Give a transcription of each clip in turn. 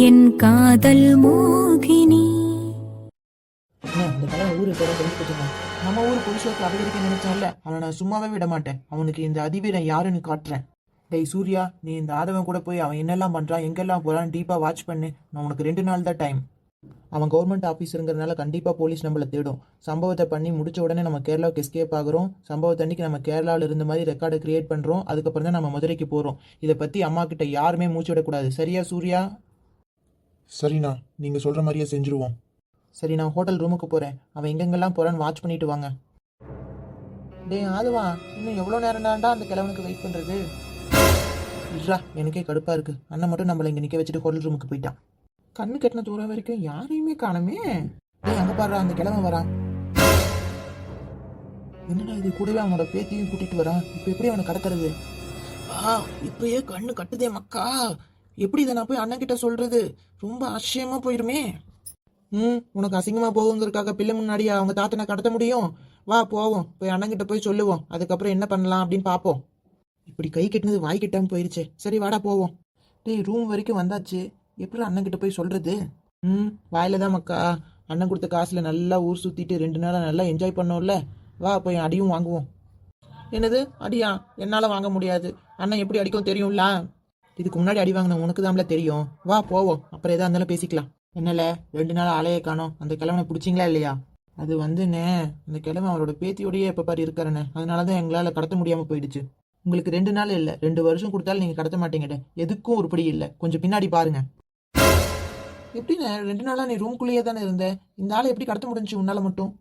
என் காதல் மோகினி. இந்த கலை ஊருக்கு தெரிஞ்சுக்கிட்டேன். நம்ம ஊர் புருஷனுக்கு அபகரிக்க நினைச்சான்ல, அவனை நான் சும்மாவே விட மாட்டேன். அவனுக்கு இந்த அதிவீரம் யாருன்னு காட்டுறேன். டேய் சூர்யா, நீ இந்த ஆதவன் கூட போய் அவன் என்னெல்லாம் பண்றான், எங்கெல்லாம் போறான்னு டீப்பா வாட்ச் பண்ணு. நான் உனக்கு 2 நாள் தான் டைம். அவன் கவர்மெண்ட் ஆஃபீஸருங்கிறதுனால கண்டிப்பா போலீஸ் நம்மளை தேடும். சம்பவத்தை பண்ணி முடிச்ச உடனே நம்ம கேரளாவுக்கு எஸ்கேப் ஆகிறோம். சம்பவத்தன்னைக்கு நம்ம கேரளாவில் இருந்த மாதிரி ரெக்கார்டை கிரியேட் பண்றோம். அதுக்கப்புறம் தான் நம்ம மதுரைக்கு போறோம். இதை பத்தி அம்மா கிட்ட யாருமே மூச்சு விடக்கூடாது. சரியா சூர்யா? சரிண்ணா, நீங்கள் சொல்கிற மாதிரியே செஞ்சுருவோம். சரி, நான் ஹோட்டல் ரூமுக்கு போறேன். அவன் எங்கெங்கெல்லாம் போறான்னு வாட்ச் பண்ணிட்டு வாங்க. டேய் ஆதுவா, இன்னும் எவ்வளோ நேரம் தான்டா அந்த கிழவனுக்கு வெயிட் பண்றது? இல்லா, எனக்கே கடுப்பா இருக்கு. அண்ணன் மட்டும் நம்மளை இங்க நிக்க வச்சுட்டு ஹோட்டல் ரூமுக்கு போயிட்டான். கண்ணு கட்டின தூரம் வரைக்கும் யாரையுமே காணுமே. டேய் அங்க பாரு, அந்த கிழவன் வரான். என்னடா இது, கூடவே அவனோட பேத்தியும் கூட்டிட்டு வரான். இப்ப எப்படி அவனை கடத்துறது? இப்பயே கண்ணு கட்டுதே மக்கா. எப்படி இதை நான் போய் அண்ணன் கிட்ட சொல்றது? ரொம்ப ஆச்சரியமா போயிருமே. உனக்கு அசிங்கமா போகுங்கிறதுக்காக பிள்ளை முன்னாடியா அவங்க தாத்தனை கடத்த முடியும்? வா போவோம், போய் அண்ணங்கிட்ட போய் சொல்லுவோம். அதுக்கப்புறம் என்ன பண்ணலாம் அப்படின்னு பார்ப்போம். இப்படி கை கட்டினது வாய் கிட்டாம போயிருச்சே. சரி வாடா போவோம். டேய் ரூம் வரைக்கும் வந்தாச்சு, எப்படி அண்ணங்கிட்ட போய் சொல்றது? வாயில தான் மக்கா. அண்ணன் கொடுத்த காசுல நல்லா ஊர் சுத்திட்டு 2 நாளா நல்லா என்ஜாய் பண்ணோம்ல. வா போய் அடியும் வாங்குவோம். என்னது அடியா? என்னால வாங்க முடியாது. அண்ணன் எப்படி அடிக்கும் தெரியும்ல. இதுக்கு முன்னாடி அடி வாங்கின உனக்கு தான்ல தெரியும். வா போவோம், அப்புறம் எதா இருந்தாலும் பேசிக்கலாம். என்னல 2 நாள் ஆளையே காணோம். அந்த கிழவனை பிடிச்சிங்களா இல்லையா? அது வந்துண்ணே, அந்த கிழமை அவரோட பேத்தியோடயே எப்போ பாரு இருக்காருண்ணே. அதனால தான் எங்களால் கடத்த முடியாமல் போயிடுச்சு. உங்களுக்கு 2 நாள் இல்லை, 2 வருஷம் கொடுத்தாலும் நீங்கள் கடத்த மாட்டீங்கடே. எதுக்கும் உருப்படி இல்லை. கொஞ்சம் பின்னாடி பாருங்க. எப்படிண்ணே 2 நாளாக நீ ரூம்குள்ளேயே தானே இருந்த? இந்த ஆளை எப்படி கடத்த முடிஞ்சு உன்னால மட்டும்?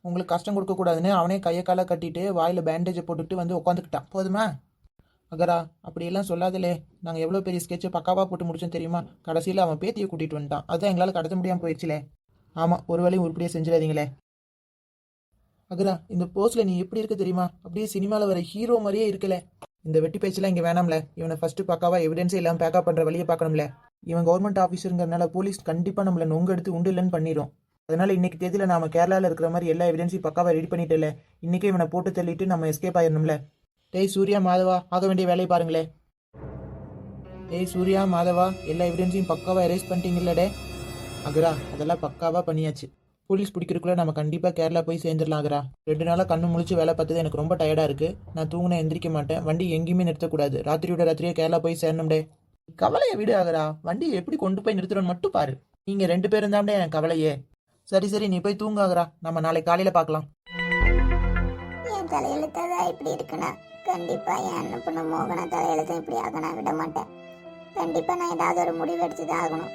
உங்களுக்கு கஷ்டம் கொடுக்கக்கூடாதுன்னு அவனே கையை காலை கட்டிட்டு வாயில் பேண்டேஜை போட்டுட்டு வந்து உட்காந்துக்கிட்டான். போதுமா? அகரா, அப்படியெல்லாம் சொல்லாதலே. நாங்கள் எவ்வளோ பெரிய ஸ்கெட்சை பக்காவாக போட்டு முடிச்சோம் தெரியுமா? கடைசியில் அவன் பேத்தியை கூட்டிகிட்டு வந்துட்டான். அதுதான் எங்களால் கடத்த முடியாமல் போயிடுச்சுலே. ஆமாம், ஒரு வேளையும் உருப்படியே செஞ்சிடாதீங்களே. அகரா, இந்த போஸ்டில் நீ எப்படி இருக்க தெரியுமா? அப்படியே சினிமாவில் வர ஹீரோ மாதிரியே இருக்கல. இந்த வெட்டி பேச்செல்லாம் இங்கே வேணாம்ல. இவனை ஃபஸ்ட்டு பக்காவாக எவிடன்ஸே இல்லாமல் பேக்கப் பண்ணுற வழியை பார்க்கணும்ல. இவன் கவர்மெண்ட் ஆஃபீஸருங்கிறனால போலீஸ் கண்டிப்பாக நம்மளை நொங்கு எடுத்து உண்டு இல்லைன்னு பண்ணிடும். அதனால இன்னைக்கு தேதியில் நாம கேரளாவில் இருக்கிற மாதிரி எல்லா எவிடன்ஸையும் பக்காவாக ரெடி பண்ணிட்டல. இன்னைக்கே இவனை போட்டு தள்ளிட்டு நம்ம எஸ்கேப் ஆயிடணும்ல. டேய் சூர்யா மாதவா, ஆக வேண்டிய வேலையை பாருங்களே. டேய் சூர்யா மாதவா, எல்லா எவிடன்ஸையும் பக்காவாக எரேஸ் பண்ணிட்டீங்களே. அகரா, அதெல்லாம் பக்காவாக பண்ணியாச்சு. போலீஸ் பிடிக்கிறதுக்குள்ள நம்ம கண்டிப்பாக கேரளா போய் சேர்ந்துடலாம். அகரா, 2 நாளாக கண்ணு முழிச்சு வேலை பார்த்தது எனக்கு ரொம்ப டயர்டாக இருக்குது. நான் தூங்கினா எந்திரிக்க மாட்டேன். வண்டி எங்கேயுமே நிறுத்தக்கூடாது. ராத்திரியோட ராத்திரியே கேரளா போய் சேரணும்டே. கவலையை விடு அகரா, வண்டியை எப்படி கொண்டு போய் நிறுத்துறோன்னு மட்டும் பாரு. நீங்கள் 2 பேரும் தான்டே என் கவலையே. சரி சரி, நீ போய் தூங்க அகரா. நம்ம நாளைக்கு காலையில் பார்க்கலாம். என் தலையெழுத்தான் இப்படி இருக்குண்ணா. கண்டிப்பா என் அனுப்பின மோகன தலையெழுத்தும் இப்படி ஆக நான் விட மாட்டேன். கண்டிப்பா நான் ஏதாவது ஒரு முடிவு எடுத்துதான் ஆகணும்.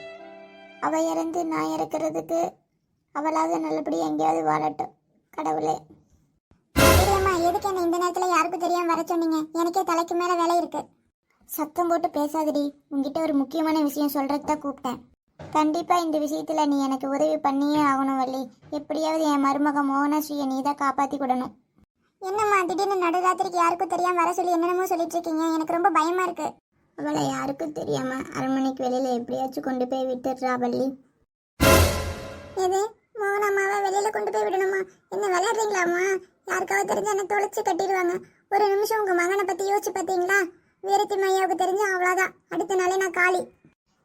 அவ இறந்து நான் இறக்குறதுக்கு அவளாவது நல்லபடியா எங்கேயாவது வாழட்டும். கடவுளே. தெரியாமா, எதுக்கு என்ன இந்த நேரத்துல யாருக்கும் தெரியாம வர சொன்னீங்க? எனக்கே தலைக்கு மேல வேலை இருக்கு. சத்தம் போட்டு பேசாதடி. உங்ககிட்ட ஒரு முக்கியமான விஷயம் சொல்றதுதான் கூப்பிட்டேன். கண்டிப்பா இந்த விஷயத்துல நீ எனக்கு உதவி பண்ணியே ஆகணும் வள்ளி. எப்படியாவது என் மருமக மோகனஸ்ரீயை நீ தான் காப்பாத்தி கொடுணும். என்னம்மா திடீர்னு நடுராத்திரிக்கு யாருக்கும் தெரியாம வர சொல்லி என்னென்னமோ சொல்லிட்டு இருக்கீங்க? எனக்கு ரொம்ப பயமா இருக்கு. அவளை யாருக்கும் தெரியாம அரண்மனைக்கு வெளியில எப்படியாச்சும் கொண்டு போய் விட்டுடுறா வள்ளி. எது, மோகனம்மாவை வெளியில கொண்டு போய் விடணுமா? என்ன விளையாடுறீங்களாம்மா? யாருக்காவது தெரிஞ்சு என்ன தொலைச்சு கட்டிடுவாங்க. ஒரு நிமிஷம் உங்க மகனை பத்தி யோசிச்சு பார்த்தீங்களா? வீரத்தி மையாவுக்கு தெரிஞ்சு அவ்வளோதான், அடுத்த நாளே நான் காலி.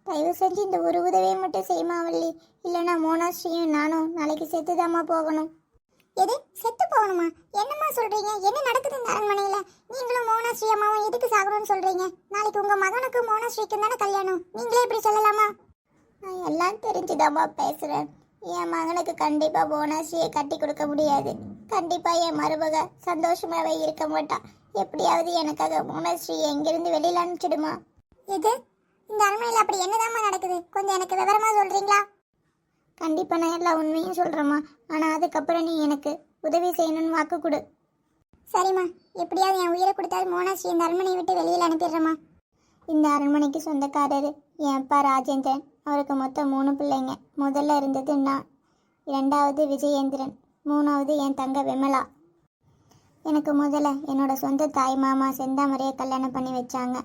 தயவு செஞ்சு இந்த ஒரு உதவியை மட்டும் செய்யுமா வள்ளி. இல்லைன்னா மோனாஸ்ரீயும் நானும் நாளைக்கு செத்துதாம்மா போகணும். எது, செத்து போகணுமா? என்னம்மா சொல்றீங்க? என்ன நடக்குது இந்த அரண்மனையில? நீங்களும் மோனாஸ்ரீ அம்மாவும் எதுக்கு சாகணும்னு சொல்றீங்க? நாளைக்கு உங்க மகனுக்கும் மோனாஸ்ரீக்கும் தானே கல்யாணம். நீங்களே இப்படி சொல்லலாமா? நான் எல்லாம் தெரிஞ்சுதாம்மா பேசுறேன். என் மகனுக்கு கண்டிப்பா மோனாஸ்ரீயை கட்டி கொடுக்க முடியாது. கண்டிப்பா என் மருமக சந்தோஷமாவே இருக்க மாட்டான். எப்படியாவது எனக்காக மோனாஸ்ரீயை எங்கிருந்து வெளியில அனுப்பிச்சிடுமா? எது, இந்த அரண்மனையில் அப்படி என்னதாம்மா நடக்குது? கொஞ்சம் எனக்கு விவரமா சொல்றீங்களா? கண்டிப்பாக நான் எல்லா உண்மையும் சொல்கிறேம்மா. ஆனால் அதுக்கப்புறம் நீ எனக்கு உதவி செய்யணும்னு வாக்கு கொடு. சரிம்மா, எப்படியாவது என் உயிரை கொடுத்தாது மோனாஸ்ரீ இந்த அரண்மனையை விட்டு வெளியில் அனுப்பிடுறேம்மா. இந்த அரண்மனைக்கு சொந்தக்காரர் என் அப்பா ராஜேந்திரன். அவருக்கு மொத்தம் 3 பிள்ளைங்க. முதல்ல இருந்தது நான், 2வது விஜயேந்திரன், 3வது என் தங்க விமலா. எனக்கு முதல்ல என்னோட சொந்த தாய் மாமா செந்தாமரையை கல்யாணம் பண்ணி வச்சாங்க.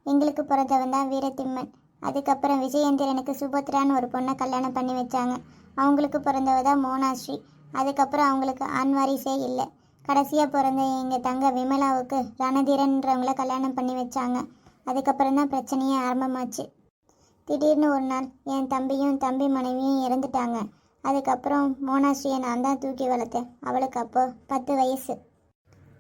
எங்களுக்கு பிறந்தவன் தான் வீரத்திம்மன். அதுக்கப்புறம் விஜயேந்திரனுக்கு சுபத்ரான்னு ஒரு பொண்ணை கல்யாணம் பண்ணி வச்சாங்க. அவங்களுக்கு பிறந்தவ தான் மோனாஸ்ரீ. அதுக்கப்புறம் அவங்களுக்கு ஆண் வாரிசே இல்லை. கடைசியாக பிறந்த எங்கள் தங்க விமலாவுக்கு ரணதீரன்றவங்கள கல்யாணம் பண்ணி வச்சாங்க. அதுக்கப்புறம் தான் பிரச்சனையே ஆரம்பமாச்சு. திடீர்னு ஒரு நாள் என் தம்பியும் தம்பி மனைவியும் இறந்துட்டாங்க. அதுக்கப்புறம் மோனாஸ்ரீயை நான் தான் தூக்கி வளர்த்தேன். அவளுக்கு அப்போ 10 வயசு.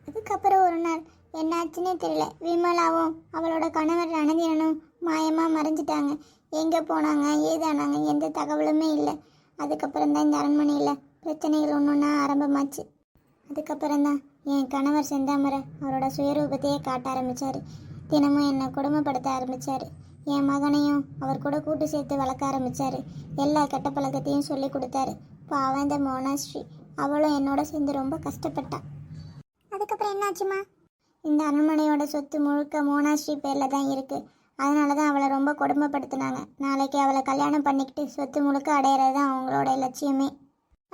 அதுக்கப்புறம் ஒரு நாள் என்னாச்சுன்னே தெரியல, விமலாவும் அவளோட கணவர் ரணதீரனும் மாயமாக மறைஞ்சிட்டாங்க. எங்கே போனாங்க ஏதானாங்க எந்த தகவலுமே இல்லை. அதுக்கப்புறம் தான் இந்த அரண்மனையில் பிரச்சனைகள் ஒன்றா ஆரம்பமாச்சு. அதுக்கப்புறம்தான் என் கணவர் செந்தாமரை அவரோட சுயரூபத்தையே காட்ட ஆரம்பித்தார். தினமும் என்னை கொடுமைப்படுத்த ஆரம்பித்தார். என் மகனையும் அவர் கூட கூட்டு சேர்த்து வளர்க்க ஆரம்பித்தார். எல்லா கெட்ட பழக்கத்தையும் சொல்லி கொடுத்தாரு. பாவம் இந்த மோனாஸ்ரீ, அவளும் என்னோட சேர்ந்து ரொம்ப கஷ்டப்பட்டா. அதுக்கப்புறம் என்னாச்சுமா? இந்த அரண்மனையோட சொத்து முழுக்க மோனாஸ்ரீ பேரில் தான் இருக்குது. அதனால தான் அவளை ரொம்ப கொடுமைப்படுத்தினாங்க. நாளைக்கு அவளை கல்யாணம் பண்ணிக்கிட்டு சொத்து முழுக்க அடையிறது தான் அவங்களோட லட்சியமே.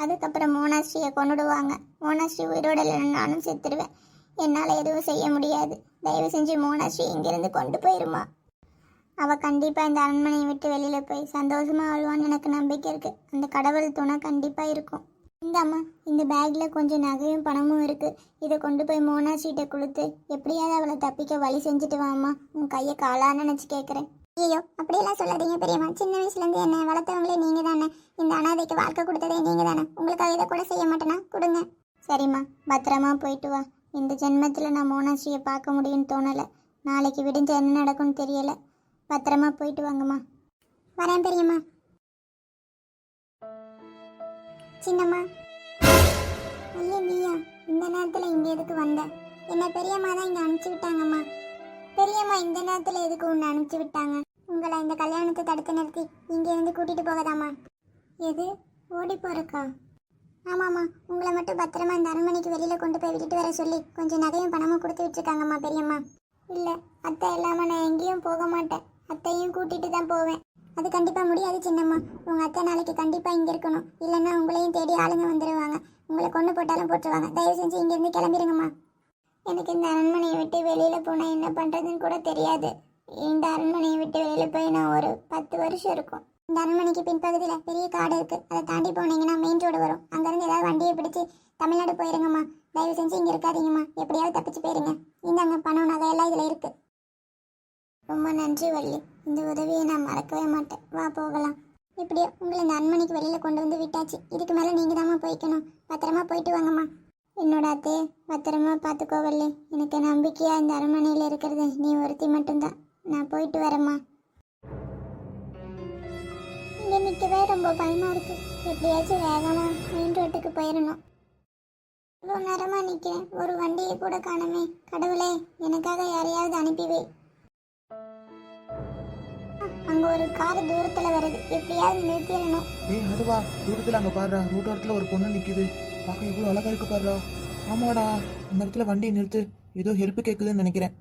அதுக்கப்புறம் மோனாஸ்ரீயை கொண்டுடுவாங்க. மோனாஸ்ரீ உயிரோட இல்லைன்னு நானும் செத்துடுவேன். என்னால் எதுவும் செய்ய முடியாது. தயவு செஞ்சு மோனாஸ்ரீ இங்கேருந்து கொண்டு போயிருமா. அவள் கண்டிப்பாக இந்த அரண்மனையை விட்டு வெளியில் போய் சந்தோஷமாக வாழ்வான்னு எனக்கு நம்பிக்கை இருக்குது. அந்த கடவுள் துணை கண்டிப்பாக இருக்கும். இந்தாம்மா, இந்த பேக்கில் கொஞ்சம் நகையும் பணமும் இருக்குது. இதை கொண்டு போய் மோனாஸ்ரீட்ட கொடுத்து எப்படியாவது அவளை தப்பிக்க வழி செஞ்சுட்டு வாம்மா. உன் கையை காலான்னு நினச்சி கேட்குறேன். ஐயோ, அப்படியெல்லாம் சொல்லாதீங்க பெரியம்மா. சின்ன வயசுலேருந்து என்னை வளர்த்தவங்களே நீங்கள் தானே. இந்த அனாதைக்கு வாழ்க்கை கொடுத்ததே நீங்கள் தானே. உங்களுக்காக இதை கூட செய்ய மாட்டேனா? கொடுங்க. சரிம்மா, பத்திரமா போயிட்டு வா. இந்த ஜென்மத்தில் நான் மோனாஸ்ரீயை பார்க்க முடியும்னு தோணலை. நாளைக்கு விடிஞ்ச என்ன நடக்கும்னு தெரியலை. பத்திரமா போயிட்டு வாங்கம்மா. வரேன் பெரியம்மா. சின்னம்மா. ஐயா நீயா இந்த நேரத்தில் இங்கே எதுக்கு வந்த? என்னை பெரியம்மா தான் இங்கே அனுப்பிச்சி விட்டாங்கம்மா. பெரியம்மா இந்த நேரத்தில் எதுக்கு உன்னை அனுப்பிச்சி விட்டாங்க? உங்களை இந்த கல்யாணத்தை தடுத்து நிறுத்தி இங்கே இருந்து கூட்டிகிட்டு போகதாம்மா. எது, ஓடி போகிறக்கா? ஆமாம்மா, உங்களை மட்டும் பத்திரமா இந்த அரண்மனைக்கு வெளியில் கொண்டு போய் விட்டுட்டு வர சொல்லி கொஞ்சம் நகையும் பணமும் கொடுத்து விட்டுருக்காங்கம்மா பெரியம்மா. இல்லை, அத்தை இல்லாமல் நான் எங்கேயும் போக மாட்டேன். அத்தையும் கூட்டிகிட்டு தான் போவேன். அது கண்டிப்பாக முடியாது சின்னம்மா. உங்கள் அத்தை நாளைக்கு கண்டிப்பாக இங்கே இருக்கணும். இல்லைன்னா உங்களையும் தேடி ஆளுங்க வந்துடுவாங்க. உங்களை கொண்டு போட்டாலும் போட்டுருவாங்க. தயவு செஞ்சு இங்கேருந்து கிளம்பிடுங்கம்மா. எனக்கு இந்த அரண்மனையை விட்டு வெளியில் போனால் என்ன பண்ணுறதுன்னு கூட தெரியாது. இந்த அரண்மனையை விட்டு வெளியில் போய் நான் ஒரு 10 வருஷம் இருக்கும். இந்த அரண்மனைக்கு பின்பகுதியில் பெரிய காடு இருக்குது. அதை தாண்டி போனீங்கன்னா மெயின் ரோடு வரும். அங்கேருந்து ஏதாவது வண்டியை பிடிச்சி தமிழ்நாடு போயிருங்கம்மா. தயவு செஞ்சு இங்கே இருக்காதீங்கம்மா. எப்படியாவது தப்பிச்சு போயிருங்க. இந்தாங்க பணம் நகையெல்லாம் இதில் இருக்குது. ரொம்ப நன்றி வள்ளி. இந்த உதவியை நான் மறக்கவே மாட்டேன். வா போகலாம். இப்படியோ உங்களை இந்த அரண்மனைக்கு வெளியில் கொண்டு வந்து விட்டாச்சு. இதுக்கு மேலே நீங்கள் தாம்மா போய்க்கணும். பத்திரமா போயிட்டு வாங்கம்மா. என்னோட அத்தையை பத்திரமா பார்த்துக்கோ வள்ளி. எனக்கு நம்பிக்கையாக இந்த அரண்மனையில் இருக்கிறது நீ ஒருத்தி மட்டும்தான். நான் போயிட்டு வரேம்மா. இங்கே நிற்கவே ரொம்ப பயமாக இருக்குது. எப்படியாச்சும் வேகமாக மெயின் ரோட்டுக்கு போயிடணும். இவ்வளோ நேரமாக நிற்கிறேன், ஒரு வண்டியை கூட காணுமே. கடவுளே, எனக்காக யாரையாவது அனுப்பி வை. அங்க ஒரு கார் தூரத்துல வருது. எப்படியாவது நிறுத்திடணும். ஏய் அதுவா, தூரத்தில் அங்கே பாடுறா, ரோட்டோரத்தில் ஒரு பொண்ணு நிற்கிது. பார்க்க எவ்வளோ அழகா இருக்கு பாடுறா. ஆமாடா, இந்த இடத்துல வண்டியை நிறுத்து. ஏதோ ஹெல்ப் கேட்குதுன்னு நினைக்கிறேன்.